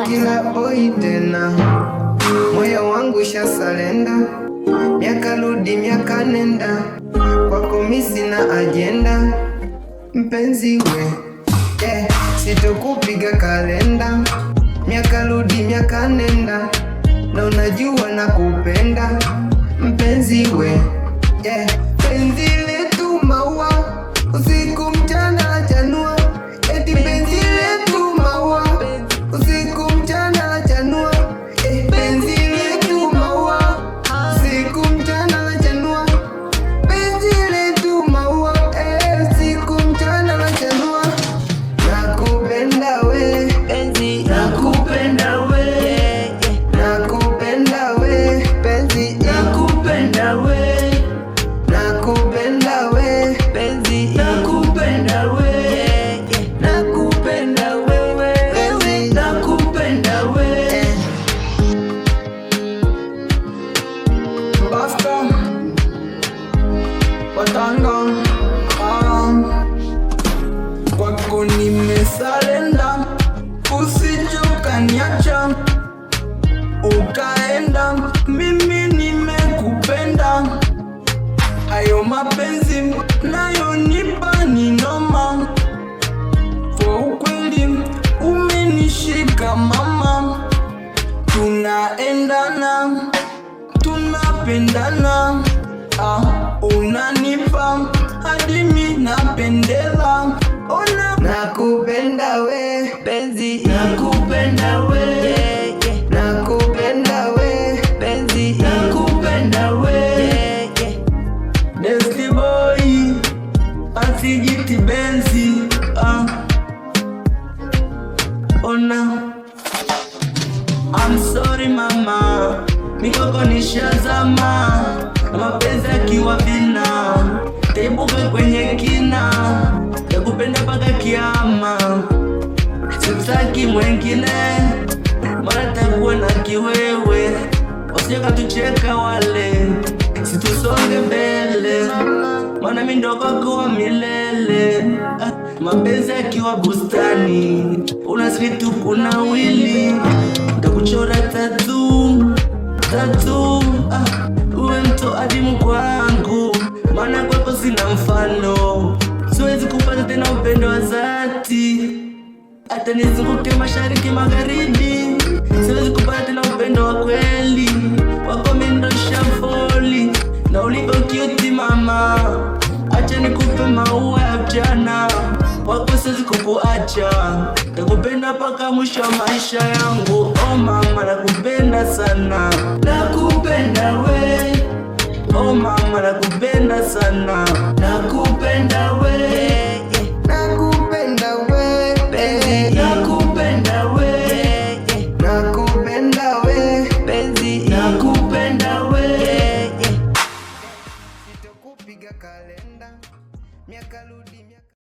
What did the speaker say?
kila boy tena, moyo wangu shasalenda, miaka rudi miaka nenda, kwako mimi sina agenda, mpenzi we, sitokupiga kalenda, miaka rudi miaka nenda, na unajua nakupenda, mpenzi we, penzi letu maua, usiku mchana chanua, eti penzi letu maua, usiku mchana chanua, penzi letu maua, usiku mchana chanua, penzi letu maua, usiku mchana chanua. Nakupenda we, penzi, nakupenda we, nakupenda we, penzi, nakupenda we, nakupenda we, penzi, nakupenda we, nakupenda wewe, penzi, nakupenda we. Basta watanga kwako nimesalenda, usije ukaniacha ukaenda, mimi nimekupenda, hayo mapenzi nayonipa ni noma, kwa ukweli umenishika mama, tunaendana tunapendana, unanipa hadi mimi napendela, ona nakupenda we, penzi, nakupenda we, nakupenda we, penzi, nakupenda we, Desi boy asijiti benzi, ona I'm sorry mama, mikoko nishazama, mapenzi akiwa vina, taibuka kwenye kina, nakupenda paka kiama, sitaki mwengine, mara takuwa na kiwewe, wasije katucheka wale, situsonge mbele, maana mimi ndo kwako wa milele, mapenzi akiwa bustani, unasritu kuna wili, nitakuchora tatu, uwe mto adimu kwangu, maana kwako sina mfano, siwezi kupata tena upendo wa dhati, hata nizunguke mashariki magharibi, siwezi kupata tena upendo wa kweli, wako mimi ndo shafoli, na ulivyo cute mama, acha nikupe maua ya ujana, wako siwezi kukuacha, nakupenda paka mwisho wa maisha yangu, oh mama nakupenda sana, nakupenda we, oh mama nakupenda sana,